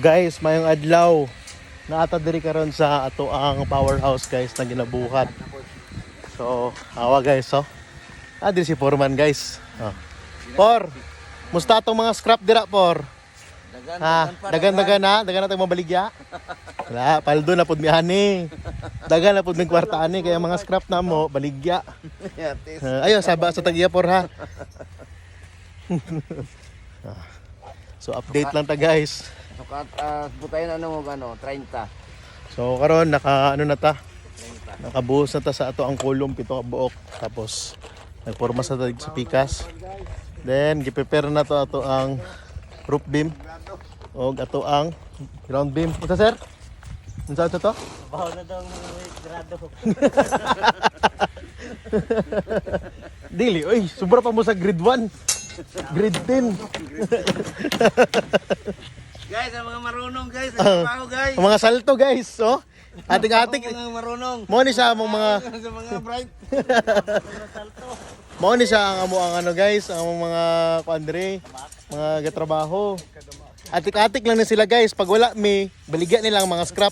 Guys, mayong adlaw. Naata diri karon sa ato ang powerhouse guys na ginabuhat. So, awa guys, oh. Diri si Foreman guys. Oh. Por. Musta atong mga scrap dira, Por? Dagan na tayong mabaligya. Wala, paldo na pud mi ani. Dagan na pud mi kwarta ani kaya mga scrap na mo baligya. Ayo saba sa tagiya, Por ha. So update lang ta guys. Butayin ano 30. So karon naka ano na ta? Nakabuhos na ta sa ato ang kulom pito ka buok. Tapos nagporma sa sa pikas. Then gi-prepare na to ato ang roof beam og ato ang ground beam. Ito sir? Unsa to? Bahaw na daw grado. Dili, oy, sobra pa mo sa grade 1. Grade 10. Guys, ang mga marunong guys, nagpapaw guys. Ang mga salto guys, oh. Ating-ating. Mga marunong. Mo ni sa among mga Sa mga bright. mo ni sa ang amo ang ano guys, ang mga kuandre, mga gatrabaho. Atik-atik lang ni sila guys. Pag wala mi, baligya nila ang mga scrap.